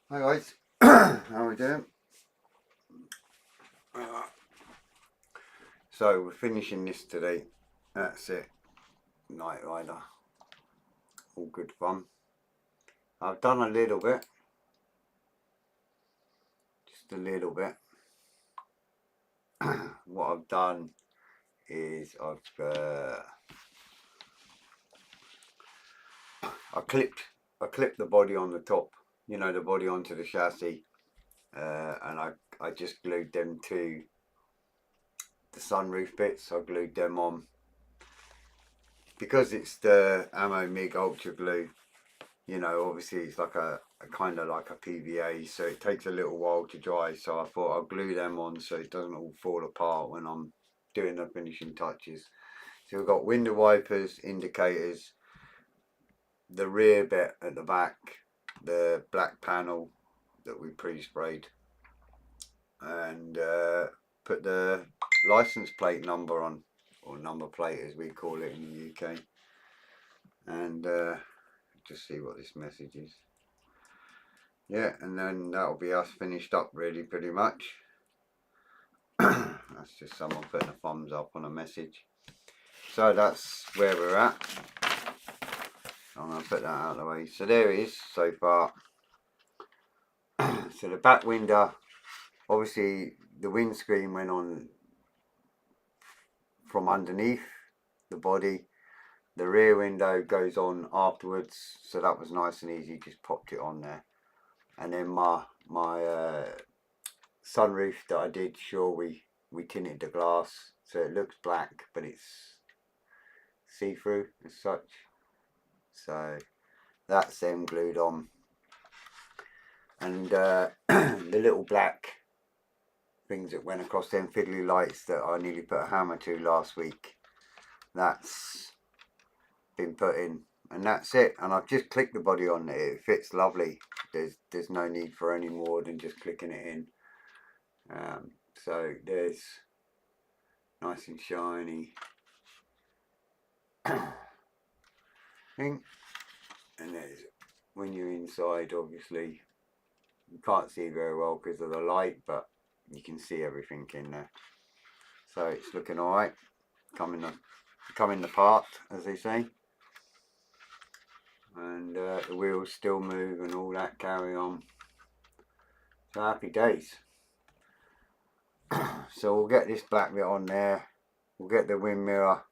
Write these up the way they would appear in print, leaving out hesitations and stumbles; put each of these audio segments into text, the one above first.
Hi guys, how are we doing? So we're finishing this today. That's it. Night Rider. All good fun. I've done a little bit. Just a little bit. What I've done is I clipped the body on the top. You know, the body onto the chassis. And I just glued them to the sunroof bits. I glued them on. Because it's the Ammo MIG Ultra Glue, you know, obviously it's like a kind of like a PVA, so it takes a little while to dry. So I thought I'll glue them on so it doesn't all fall apart when I'm doing the finishing touches. So we've got window wipers, indicators, the rear bit at the back, the black panel that we pre-sprayed, and put the license plate number on, or number plate as we call it in the UK, and just see what this message is. Yeah, and then that'll be us finished up really, pretty much. That's just someone putting a thumbs up on a message. So that's where we're at. I'm going to put that out of the way. So there it is so far. So the back window, obviously the windscreen went on from underneath the body. The rear window goes on afterwards, so that was nice and easy, just popped it on there. And then my sunroof that I did, sure, we tinted the glass so it looks black but it's see-through as such. So that's them glued on, and the little black things that went across them fiddly lights that I nearly put a hammer to last week, that's been put in, and that's it. And I've just clicked the body on it. It fits lovely. There's no need for any more than just clicking it in. So there's nice and shiny thing, and there's, when you're inside, obviously you can't see very well because of the light, but you can see everything in there. So it's looking alright, coming apart, as they say, and the wheels still move and all that carry on. So happy days. So we'll get this black bit on there, we'll get the wind mirror,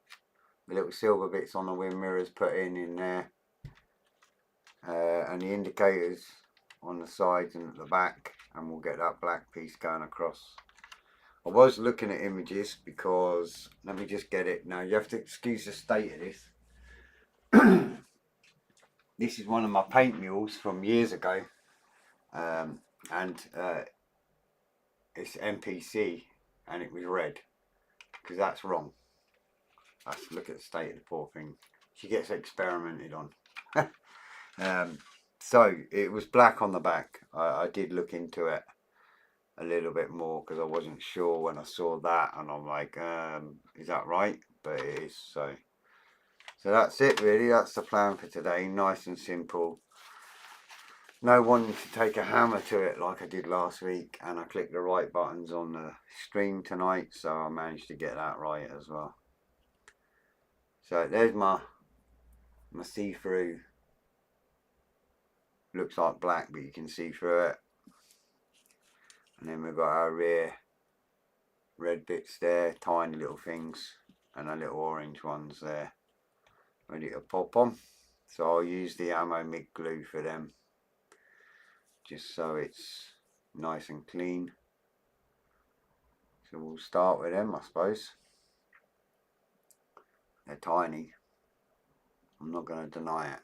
the little silver bits on the wind mirrors put in there, and the indicators on the sides and at the back, and we'll get that black piece going across. I was looking at images because, let me just get it now, you have to excuse the state of this. This is one of my paint mules from years ago, and it's MPC and it was red, because that's wrong. Let's look at the state of the poor thing. She gets experimented on. So it was black on the back. I did look into it a little bit more because I wasn't sure when I saw that, and I'm like, is that right? But it is. So that's it really. That's the plan for today. Nice and simple. No wanting to take a hammer to it like I did last week, and I clicked the right buttons on the stream tonight, so I managed to get that right as well. So there's my see-through. Looks like black, but you can see through it. And then we've got our rear red bits there, tiny little things, and our little orange ones there, ready to pop on. So I'll use the Ammo MIG glue for them, just so it's nice and clean. So we'll start with them, I suppose. They're tiny, I'm not going to deny it.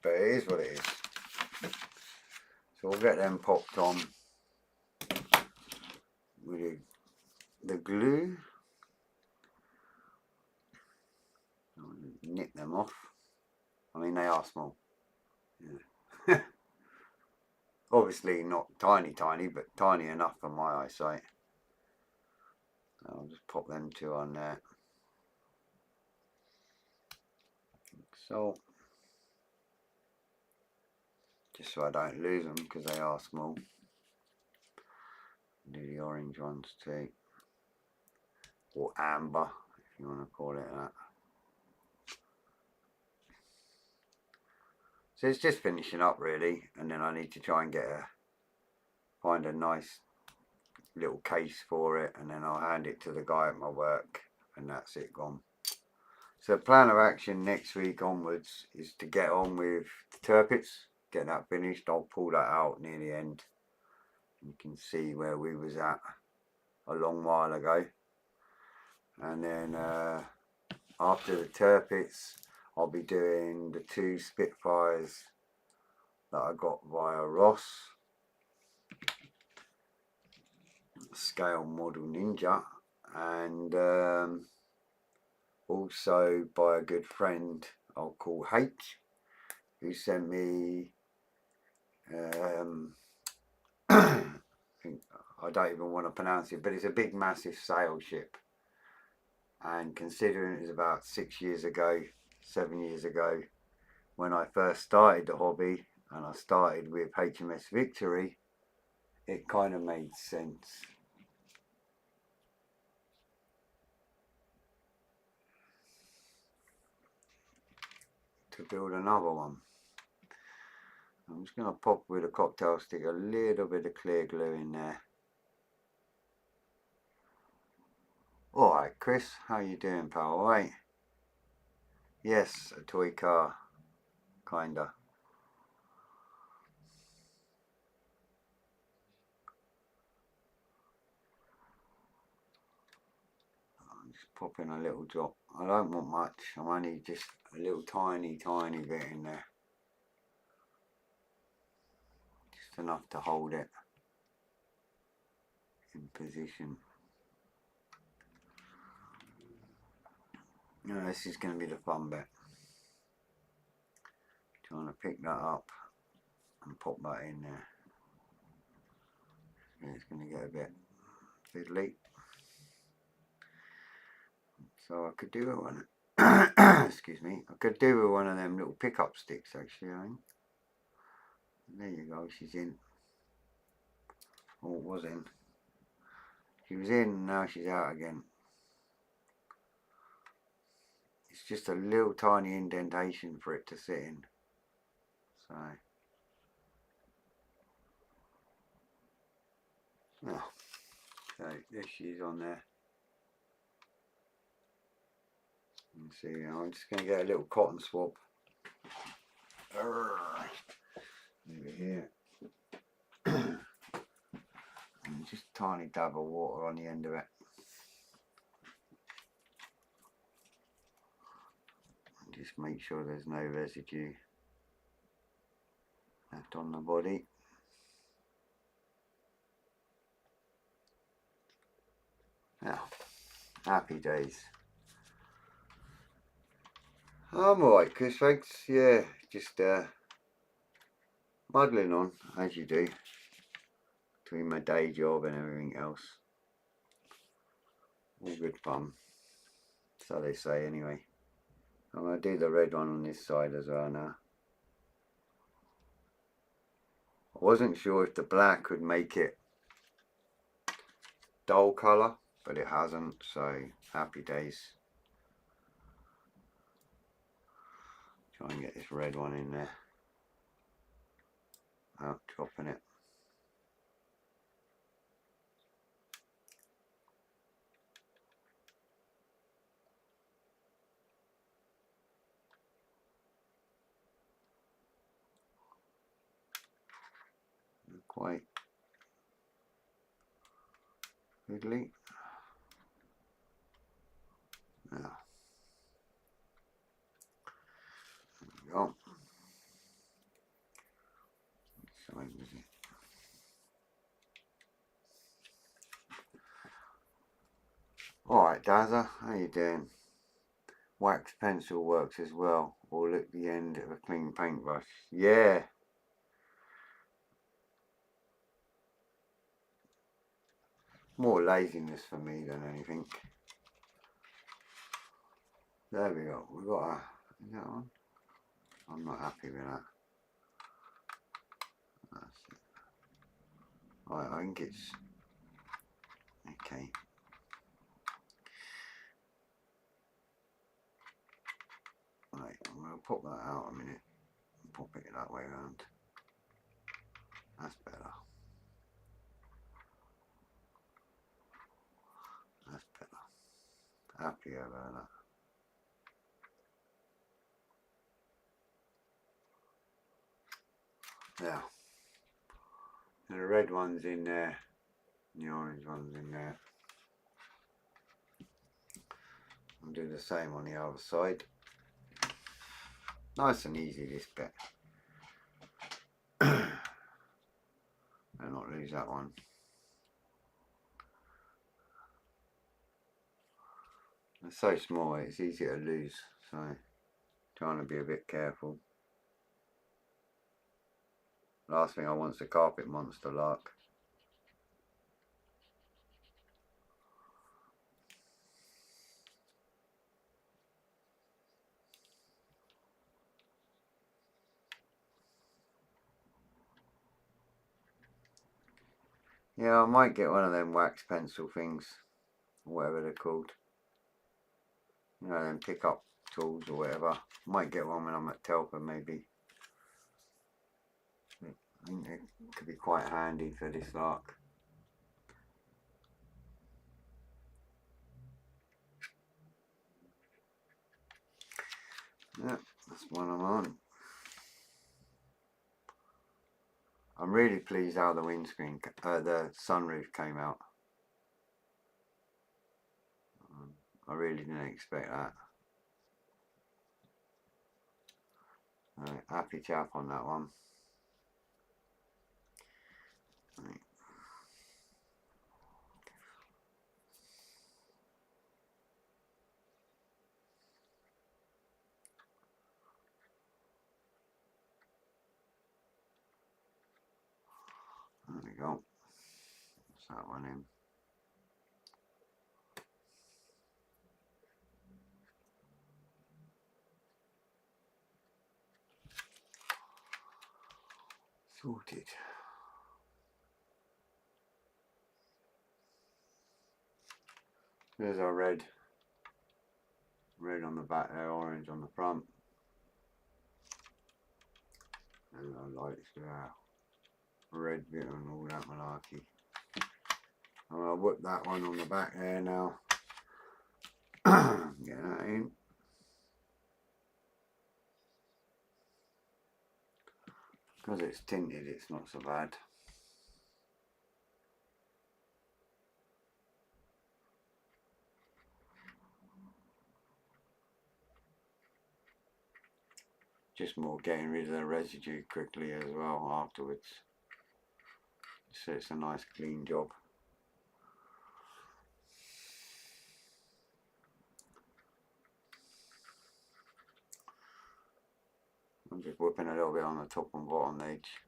But it is what it is. So we'll get them popped on with the glue. Nip them off. I mean, they are small. Yeah. Obviously not tiny, but tiny enough for my eyesight. I'll just pop them two on there. So just so I don't lose them because they are small. Do the orange ones too, or amber if you want to call it that. So it's just finishing up really, and then I need to try and find a nice little case for it, and then I'll hand it to the guy at my work, and that's it gone. So plan of action next week onwards is to get on with the turpits, get that finished. I'll pull that out near the end. You can see where we was at a long while ago. And then after the turpits, I'll be doing the 2 Spitfires that I got via Ross. Scale Model Ninja, and also by a good friend I'll call H, who sent me I don't even want to pronounce it, but it's a big massive sail ship, and considering it was about 6 years ago, 7 years ago when I first started the hobby, and I started with HMS Victory, it kind of made sense to build another one. I'm just going to pop with a cocktail stick a little bit of clear glue in there. Alright Chris, how you doing pal? Alright? Yes, a toy car, kinda. I'm just popping a little drop. I don't want much, I'm only just a little tiny bit in there. Just enough to hold it in position. Now this is going to be the fun bit. Trying to pick that up and pop that in there. And it's going to get a bit fiddly. So I could do it one. Excuse me. I could do with one of them little pickup sticks actually. I think. There you go. She's in. Or was in. She was in. Now she's out again. It's just a little tiny indentation for it to sit in. So. Oh. So there she is on there. You see, I'm just going to get a little cotton swab. Over here. And just a tiny dab of water on the end of it. And just make sure there's no residue left on the body. Now, happy days. I'm alright, Chris, thanks. Yeah, just muddling on, as you do, between my day job and everything else. All good fun. So they say anyway. I'm going to do the red one on this side as well now. I wasn't sure if the black would make it dull colour, but it hasn't, so happy days. Try and get this red one in there. Out dropping it. Quite fiddly. Now, there we go. Which side was it? Alright Dazza, how you doing? Wax pencil works as well, or look the end of a clean paintbrush. Yeah. More laziness for me than anything. There we go. We've got a... Is that on? I'm not happy with that. That's it. Right, I think it's okay. Right, I'm going to pop that out a minute and pop it that way around. That's better. That's better. Happy about that. Now, the red one's in there, and the orange one's in there. I'll do the same on the other side. Nice and easy, this bit. And not lose that one. It's so small, it's easy to lose, so trying to be a bit careful. Last thing I want is a carpet monster lark. Yeah, I might get one of them wax pencil things, or whatever they're called. You know, them pick up tools or whatever. Might get one when I'm at Telford maybe. I think it could be quite handy for this lark. Yeah, that's one I'm on. I'm really pleased how the windscreen, the sunroof came out. I really didn't expect that. Right, happy chap on that one. Right. There we go. What's that one in? Sorted. There's our red. Red on the back there, orange on the front. And our lights there. Red bit and all that malarkey. And I'll whip that one on the back there now. Get that in. Because it's tinted, it's not so bad. Just more getting rid of the residue quickly as well afterwards. So it's a nice clean job. I'm just whipping a little bit on the top and bottom edge.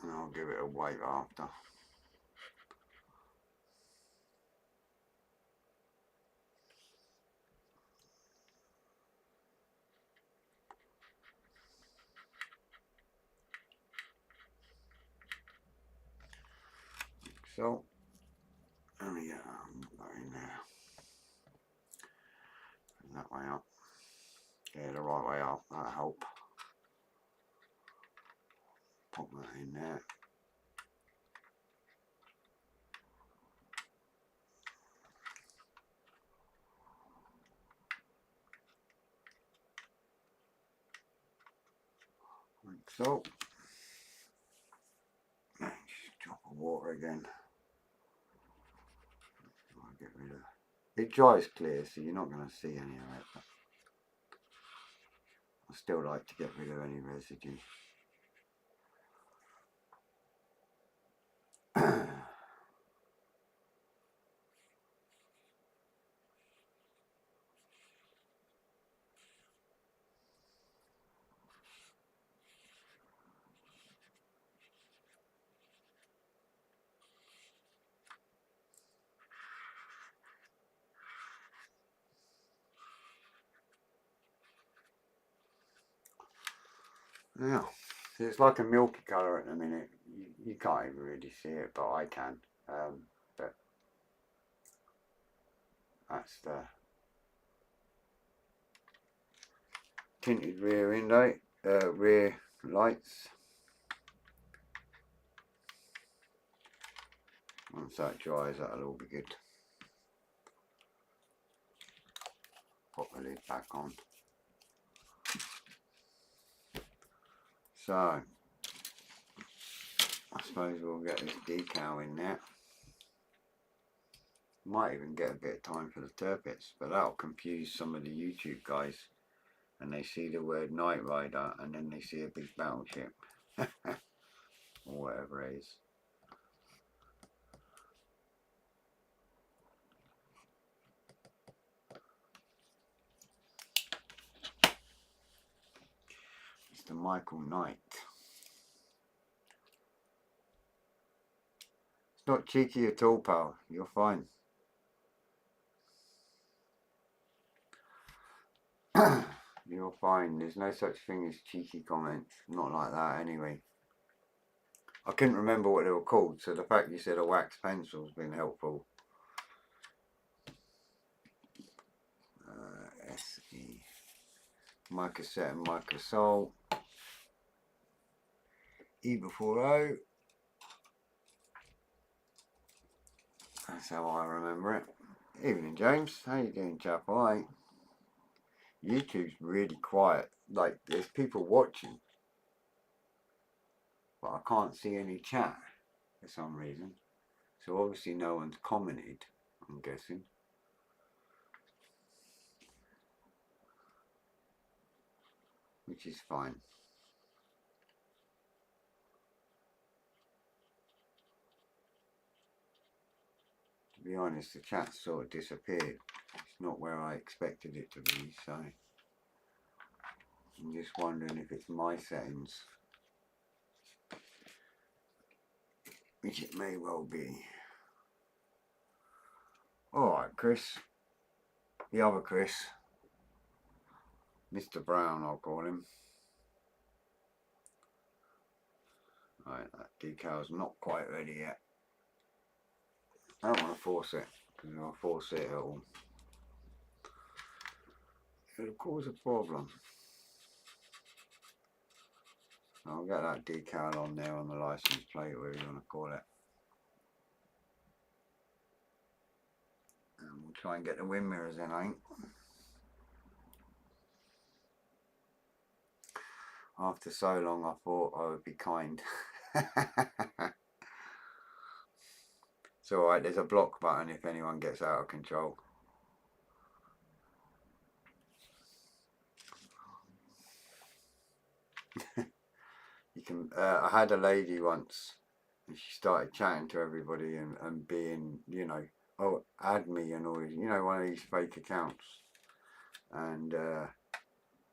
And I'll give it a wipe after. So, let me get that in there. And that way up. Yeah, the right way up, that'll help. Pop that in there. Like so. And just drop of water again. I'll get rid of it. It dries clear, so you're not going to see any of it. But I still like to get rid of any residue. Yeah, it's like a milky colour at the minute. You can't even really see it, but I can. But that's the tinted rear window, rear lights. Once that dries, that'll all be good. Pop the lid back on. So, I suppose we'll get this decal in there. Might even get a bit of time for the turpits, but that'll confuse some of the YouTube guys. And they see the word Knight Rider and then they see a big battleship. Or whatever it is. Mr. Michael Knight. It's not cheeky at all, pal. You're fine. You're fine. There's no such thing as cheeky comments. Not like that, anyway. I couldn't remember what they were called, so the fact you said a wax pencil's been helpful. SE. Microset and Microsol. E before O. That's how I remember it. Evening, James. How you doing, chap? Alright. YouTube's really quiet. Like, there's people watching, but I can't see any chat for some reason. So obviously no one's commented, I'm guessing. Which is fine. To be honest, the chat sort of disappeared. It's not where I expected it to be, so I'm just wondering if it's my settings, which it may well be. Alright, Chris. The other Chris. Mr. Brown, I'll call him. Right, that decal's not quite ready yet. I don't want to force it, because if I force it, it'll cause a problem. So I'll get that decal on there on the license plate, whatever you want to call it. And we'll try and get the wind mirrors in, I think. After so long, I thought I would be kind. It's alright, there's a block button if anyone gets out of control. You can. I had a lady once, and she started chatting to everybody and being, you know, oh, add me and all these, you know, one of these fake accounts. And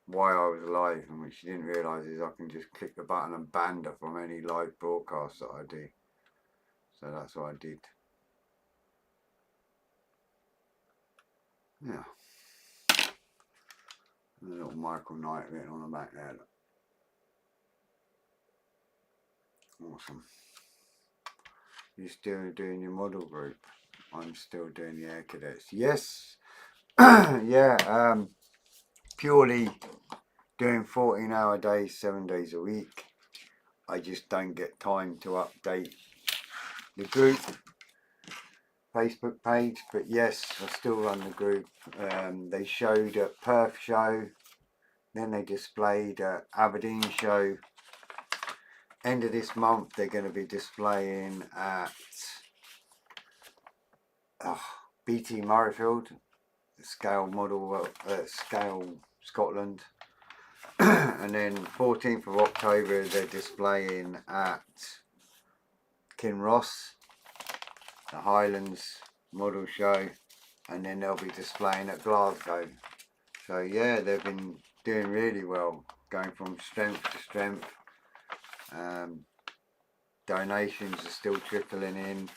why I was live, and what she didn't realise is I can just click the button and ban her from any live broadcast that I do. So that's what I did. Yeah. And a little Michael Knight written on the back there. Awesome. You're still doing your model group? I'm still doing the Air Cadets. Yes. Yeah. Purely doing 14-hour days, 7 days a week. I just don't get time to update the group Facebook page, but yes, I still run the group. They showed at Perth show, then they displayed at Aberdeen show. End of this month they're going to be displaying at BT Murrayfield, the scale model, scale Scotland. And then 14th of October they're displaying at Kinross, the Highlands model show, and then they'll be displaying at Glasgow. So yeah, they've been doing really well, going from strength to strength. Donations are still trickling in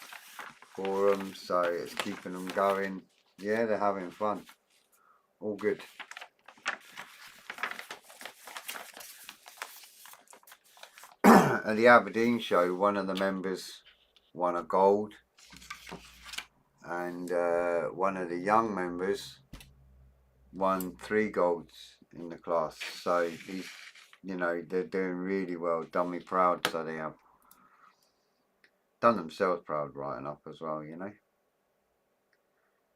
for them, so it's keeping them going. Yeah, they're having fun. All good. at the Aberdeen show, one of the members won a gold, and one of the young members won 3 golds in the class. So he's, you know, they're doing really well. Done me proud, so they have done themselves proud right enough as well, you know.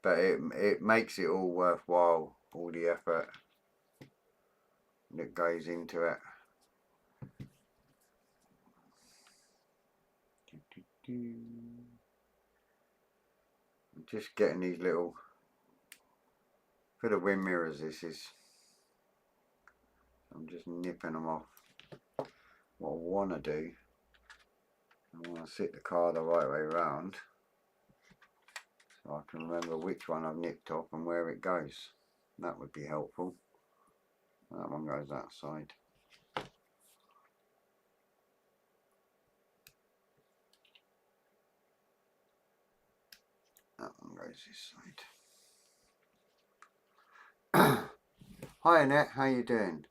But it makes it all worthwhile, all the effort that goes into it. I'm just getting these little, for the wind mirrors, this is, I'm just nipping them off. What I want to do, I want to sit the car the right way round, so I can remember which one I've nipped off and where it goes. That would be helpful. That one goes that side. That one goes this side. Hi Annette, how you doing?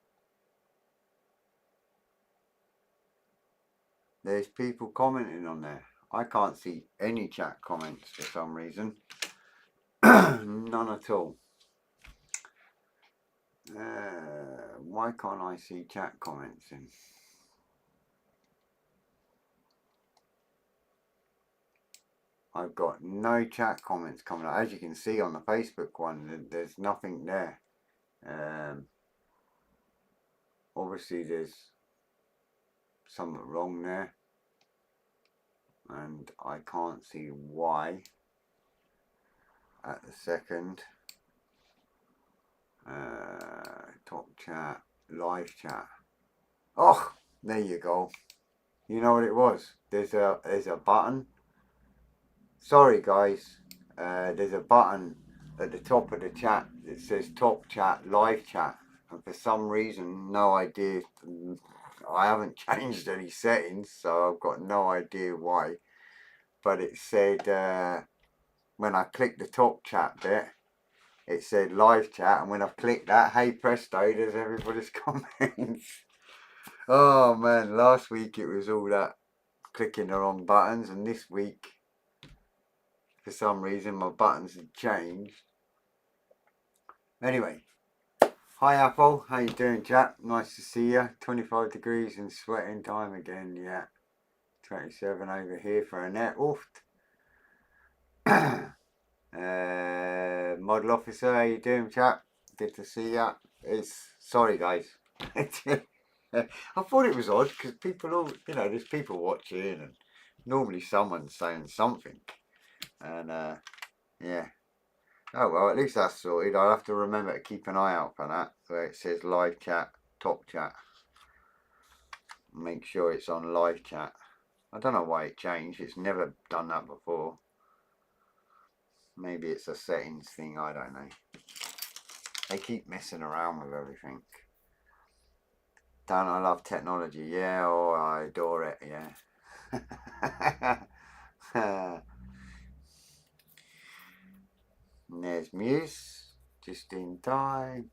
There's people commenting on there. I can't see any chat comments for some reason. None at all. Why can't I see chat comments in? I've got no chat comments coming up. As you can see on the Facebook one, there's nothing there. Obviously there's something wrong there, and I can't see why at the second. Top chat, live chat. Oh, there you go. You know what it was? There's a button. Sorry guys, there's a button at the top of the chat that says top chat, live chat, and for some reason, no idea, I haven't changed any settings, so I've got no idea why, but it said when I clicked the top chat bit, it said live chat, and when I clicked that, hey presto, there's everybody's comments. Oh man, last week it was all that clicking the wrong buttons, and this week for some reason my buttons had changed. Anyway, hi Apple, how you doing chat? Nice to see you. 25 degrees and sweating time again, yeah. 27 over here for Annette. Ooft. Model officer, how you doing chat? Good to see you. Sorry guys. I thought it was odd because people all, you know, there's people watching and normally someone's saying something. And yeah. Oh well, at least that's sorted. I'll have to remember to keep an eye out for that, where it says live chat, top chat. Make sure it's on live chat. I don't know why it changed. It's never done that before. Maybe it's a settings thing, I don't know. They keep messing around with everything. Don't I love technology? Yeah, oh, I adore it, yeah. And there's Muse, just in time.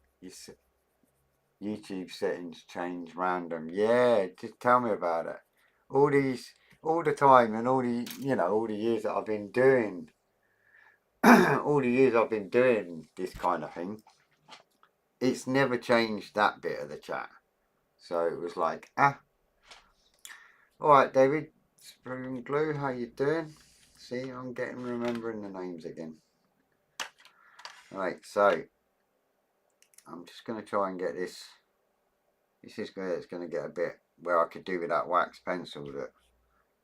YouTube settings change random. Yeah, just tell me about it. All the time, and all the, you know, all the years that I've been doing, all the years I've been doing this kind of thing, it's never changed that bit of the chat. So it was like, all right, David, Spoon Glue, how you doing? See, I'm remembering the names again. Right, so I'm just going to try and get this. This is where it's going to get a bit where I could do with that wax pencil that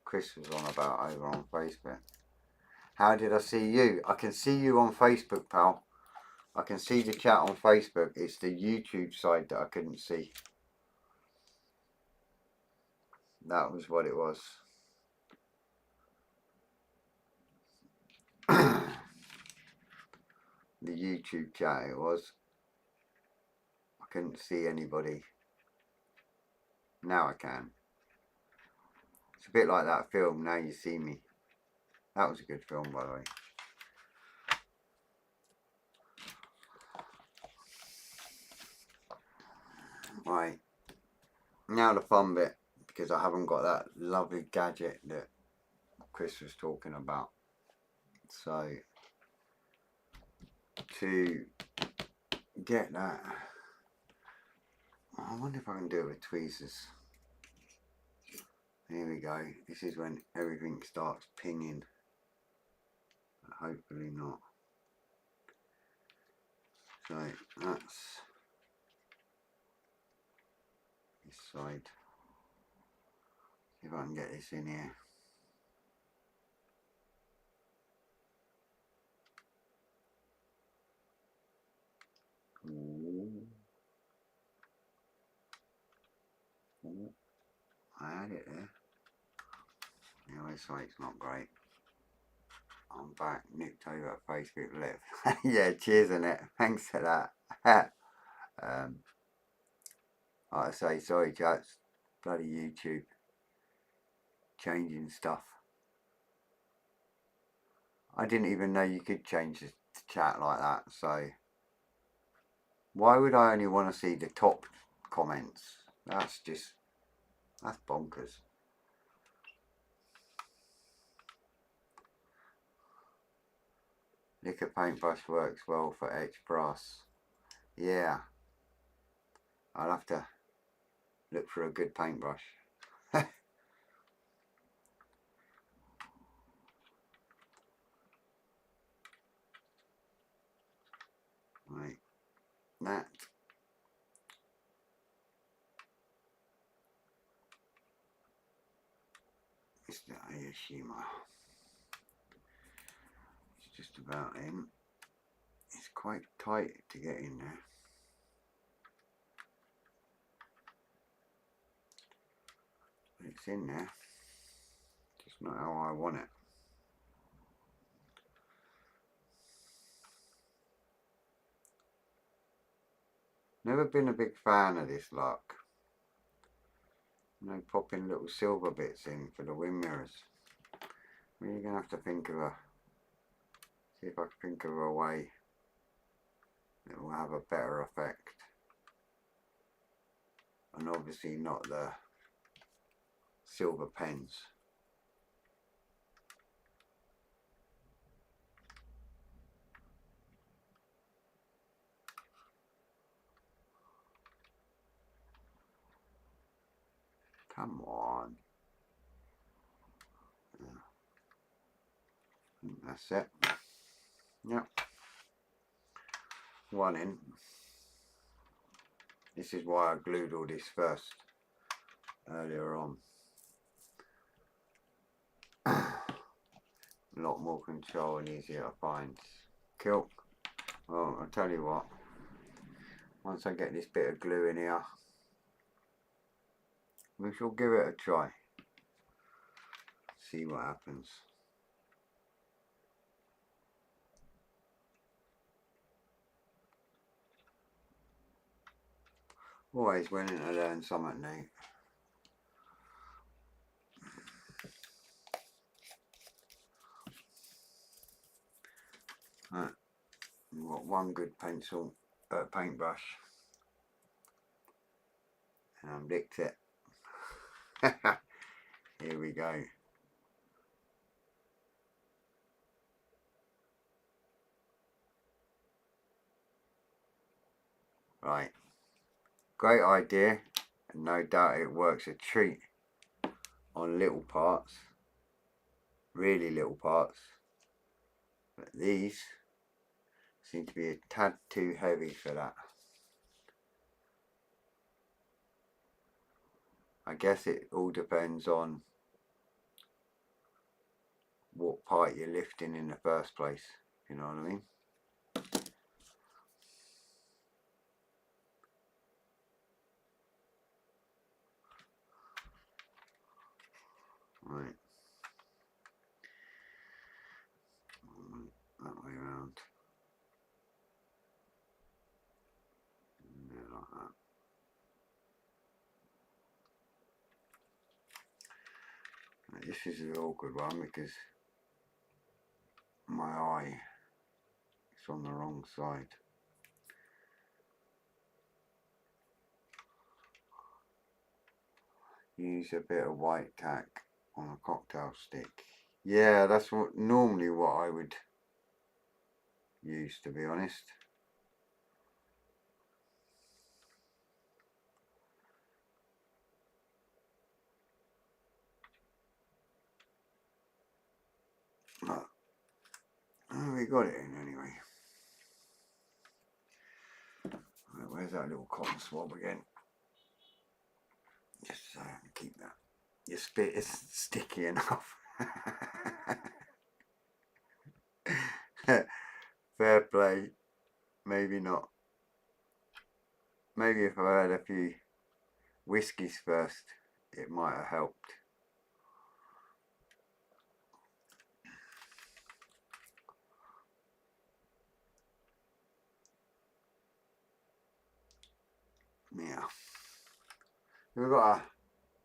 Chris was on about over on Facebook. How did I see you? I can see you on Facebook, pal. I can see the chat on Facebook. It's the YouTube side that I couldn't see. That was what it was. The YouTube chat it was. I couldn't see anybody. Now I can. It's a bit like that film, Now You See Me. That was a good film, by the way. Right. Now the fun bit. because I haven't got that lovely gadget that Chris was talking about. So to get that, I wonder if I can do it with tweezers. Here we go. This is when everything starts pinging. But hopefully not. So that's this side. See if I can get this in here. Ooh. Ooh. I had it there. Yeah, this side's not great. I'm back, nicked over at Facebook Live. Yeah, cheers Annette. Thanks for that. Like I say, sorry chats. Bloody YouTube. Changing stuff. I didn't even know you could change the chat like that, so why would I only want to see the top comments? That's bonkers. Liquor paintbrush works well for edge brass. Yeah, I'll have to look for a good paintbrush. Right, that is the Aoshima. It's just about in. It's quite tight to get in there. But it's in there. Just not how I want it. Never been a big fan of this look. You know, popping little silver bits in for the wind mirrors. Really gonna have to think of see if I can think of a way that will have a better effect. And obviously not the silver pens. Come on. That's it. Yep. One in. This is why I glued all this first earlier on. A lot more control and easier to find. Cool. Well, I'll tell you what. Once I get this bit of glue in here, we shall give it a try. See what happens. Always willing to learn something new. Right. We've got one good paintbrush, and I've licked it. Here we go. Right. Great idea, and no doubt it works a treat on little parts, really little parts, but these seem to be a tad too heavy for that. I guess it all depends on what part you're lifting in the first place, you know what I mean? Right. That way around. Yeah, like that. Right, this is an awkward one because my eye is on the wrong side. use a bit of white tack on a cocktail stick. Yeah, that's normally what I would use, to be honest. But we got it in anyway. Right, where's that little cotton swab again? Just so I can keep that. Your spit is sticky enough. Fair play. Maybe not. Maybe if I had a few whiskies first, it might have helped. Yeah. We've got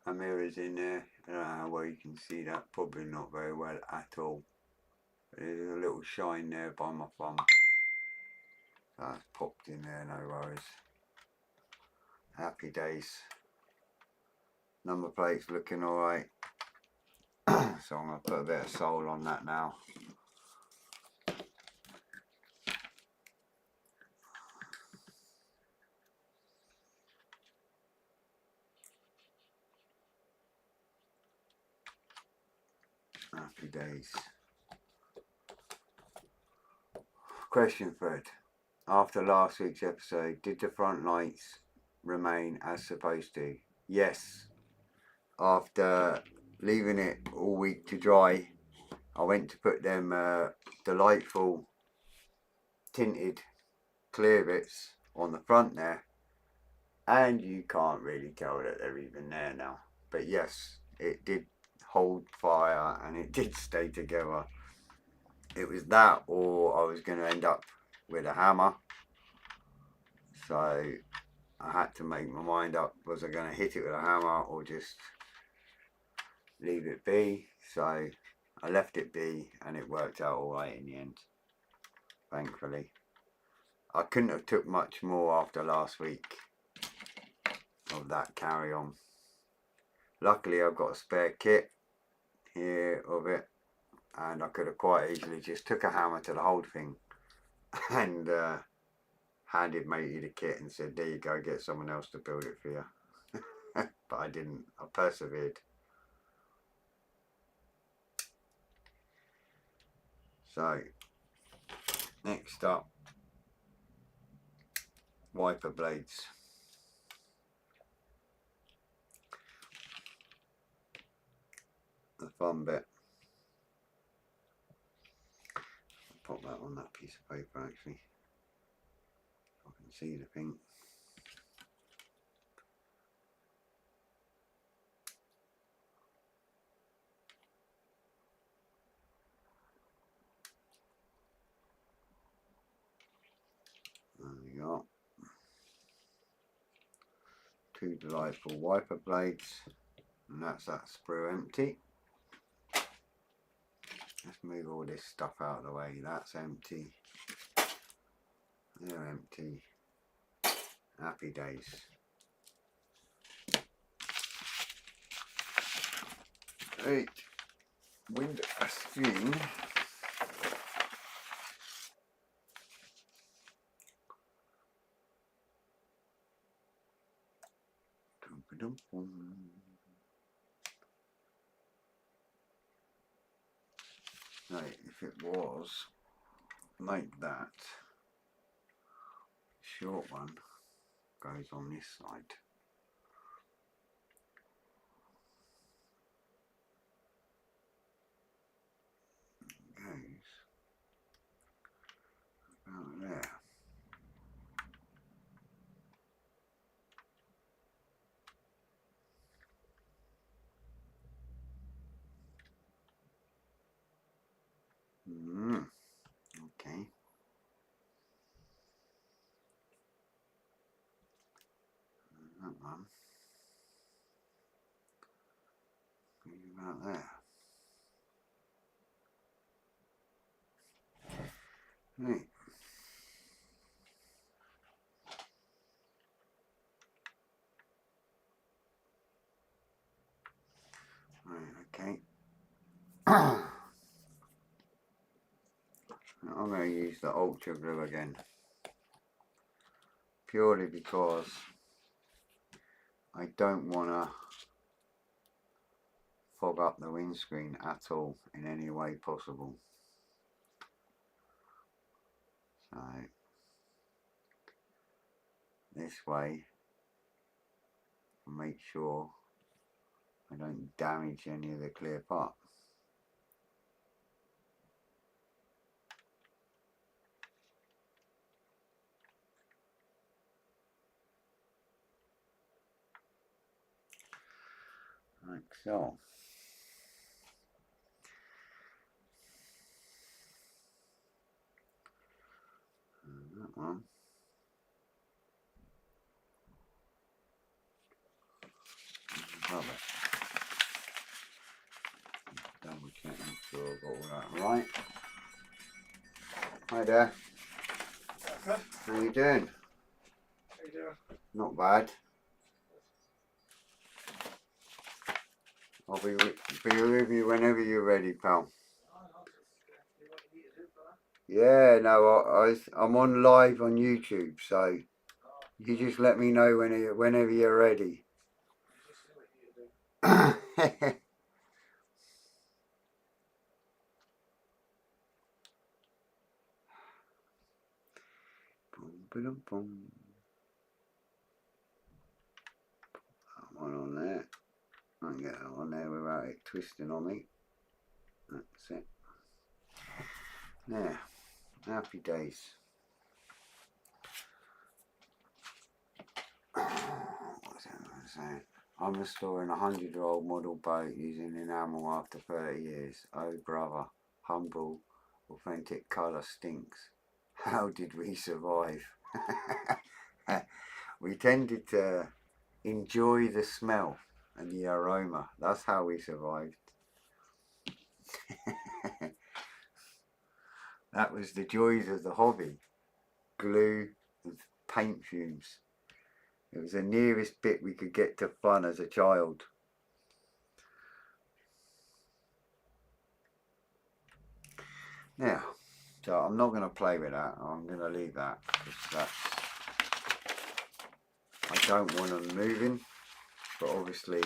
a mirrors in there. I don't know how well you can see that. Probably not very well at all. There's a little shine there by my thumb. That's popped in there, no worries. Happy days. Number plate's looking alright. So I'm going to put a bit of sole on that now. Happy days. Question, Fred. After last week's episode, did the front lights remain as supposed to? Yes. After leaving it all week to dry, I went to put them delightful tinted clear bits on the front there, and you can't really tell that they're even there now. But yes, it did hold fire and it did stay together. It was that, or I was going to end up with a hammer. So I had to make my mind up. Was I going to hit it with a hammer or just leave it be? So I left it be and it worked out alright in the end, thankfully. I couldn't have took much more after last week of that carry on. Luckily I've got a spare kit here of it, and I could have quite easily just took a hammer to the whole thing and handed matey the kit and said, there you go, get someone else to build it for you. But I didn't. I persevered. So next up, wiper blades. The fun bit. I'll pop that on that piece of paper actually. I can see the thing. There we go. Two delightful wiper blades, and that's that sprue empty. Let's move all this stuff out of the way. That's empty. They're empty. Happy days. Right. Wind a string. Right, if it was like that, short one goes on this side. Goes about there. Okay. That one goes about there. Right. I'm going to use the Ultra Glue again, purely because I don't want to fog up the windscreen at all in any way possible. So this way, make sure I don't damage any of the clear part. Like so. And that one. Love it. Double check, make sure I've got all that right. Hi there. How you doing? How you doing? Not bad. I'll be with you whenever you're ready, pal. Yeah, no, I'm on live on YouTube, so you just let me know whenever you're ready. Boom, boom. That one on there. I can get that on there without it twisting on me. That's it. There. Happy days. What was I going to say? I'm restoring a 100-year-old model boat using enamel after 30 years. Oh brother, humble, authentic colour stinks. How did we survive? We tended to enjoy the smell and the aroma. That's how we survived. That was the joys of the hobby. Glue and paint fumes. It was the nearest bit we could get to fun as a child. Now, so I'm not going to play with that. I'm going to leave that because I don't want them moving, but obviously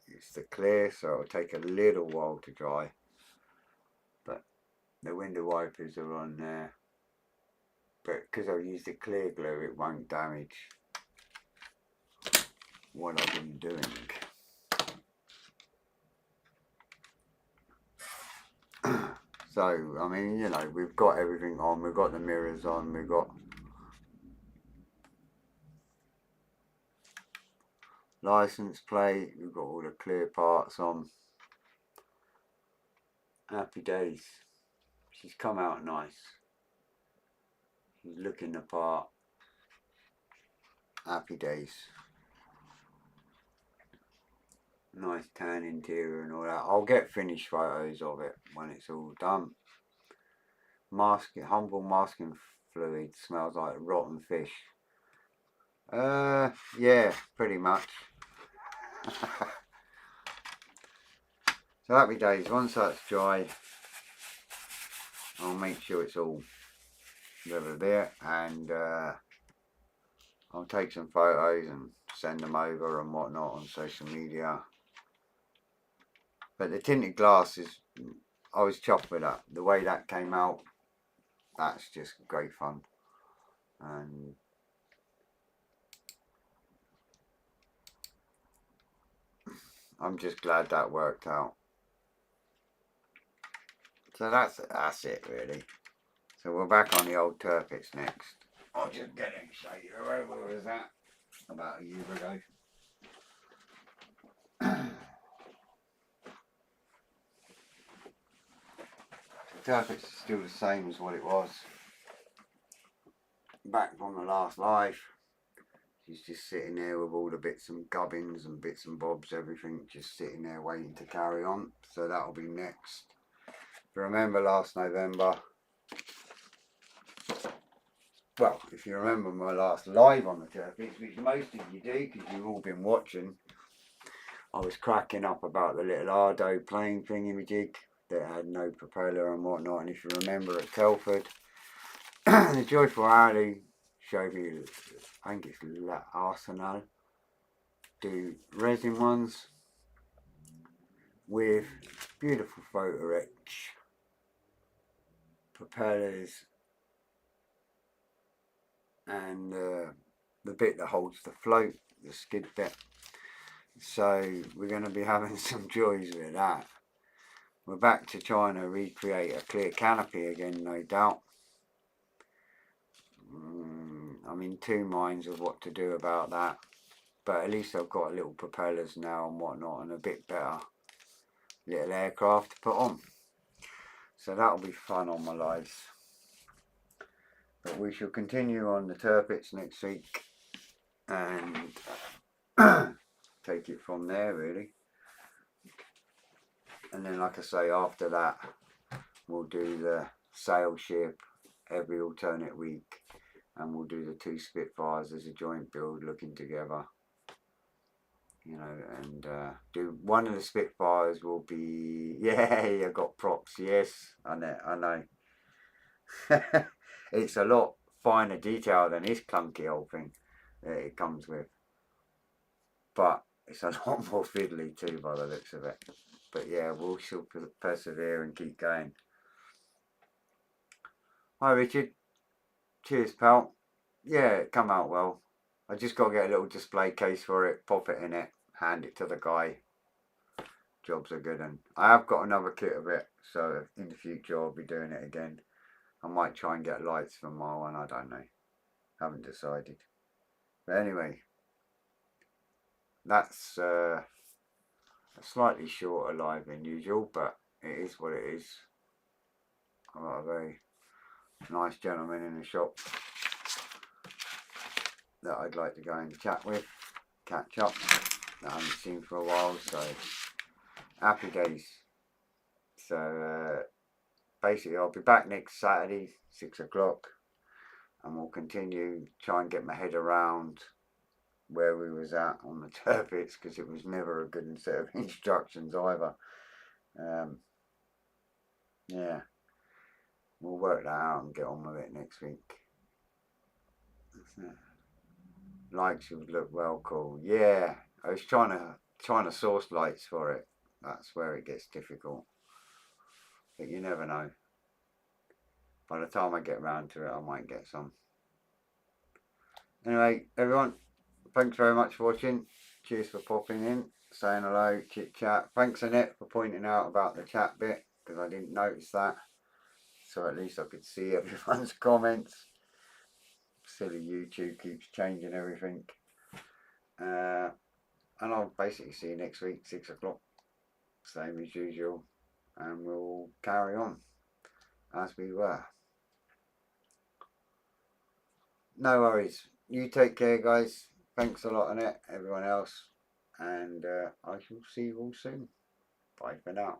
it's the clear, so it'll take a little while to dry. But the window wipers are on there, but because I used the clear glue, it won't damage what I've been doing. So, I mean, you know, we've got everything on, we've got the mirrors on, we've got license plate, we've got all the clear parts on. Happy days. She's come out nice. She's looking the part. Happy days. Nice tan interior and all that. I'll get finished photos of it when it's all done. Humble masking fluid smells like rotten fish. Yeah, pretty much. So happy days. Once that's dry, I'll make sure it's all over there, and I'll take some photos and send them over and whatnot on social media. But the tinted glass is, I was chuffed with that. The way that came out, that's just great fun. And I'm just glad that worked out. So that's it really. So we're back on the old Turkets next. I'll just get it and show you. Where was that? About a year ago. The Turkets is still the same as what it was back from the last live. She's just sitting there with all the bits and gubbins and bits and bobs, everything just sitting there waiting to carry on. So that'll be next. Remember last November, well, if you remember my last live on the Turkets, which most of you do because you've all been watching, I was cracking up about the little Ardo plane thingamajig that had no propeller and whatnot. And if you remember at Telford, the Joyful Hourly showed me, I think it's Arsenal, do resin ones with beautiful photo etch propellers and the bit that holds the float, the skid bit. So we're going to be having some joys with that. We're back to trying to recreate a clear canopy again, no doubt. I'm in two minds of what to do about that, but at least I've got little propellers now and whatnot, and a bit better little aircraft to put on. So that'll be fun on my lives. But we shall continue on the Turpits next week and take it from there really. And then, like I say, after that we'll do the sail ship every alternate week, and we'll do the 2 Spitfires as a joint build looking together, you know, and do one of the Spitfires will be, yeah, I got props, yes, I know. It's a lot finer detail than this clunky old thing that it comes with, but it's a lot more fiddly too by the looks of it. But yeah, we'll still persevere and keep going. Hi Richard, cheers pal. Yeah, it come out well. I just got to get a little display case for it, pop it in it, hand it to the guy. Jobs are good, and I have got another kit of it, so in the future I'll be doing it again. I might try and get lights for my one, I don't know. Haven't decided. But anyway, that's a slightly shorter live than usual, but it is what it is. I've got a very nice gentleman in the shop that I'd like to go and chat with, catch up, that I haven't seen for a while, so happy days. So basically I'll be back next Saturday, 6 o'clock, and we'll continue, try and get my head around where we was at on the Turpits, because it was never a good set of instructions either. Yeah, we'll work that out and get on with it next week. Lights would look well cool. Yeah, I was trying to source lights for it. That's where it gets difficult. But you never know. By the time I get round to it, I might get some. Anyway, everyone, thanks very much for watching. Cheers for popping in, saying hello, chit chat. Thanks Annette for pointing out about the chat bit, because I didn't notice that. So at least I could see everyone's comments. Silly YouTube keeps changing everything. And I'll basically see you next week, 6 o'clock. Same as usual. And we'll carry on as we were. No worries. You take care, guys. Thanks a lot, Annette, everyone else. And I shall see you all soon. Bye for now.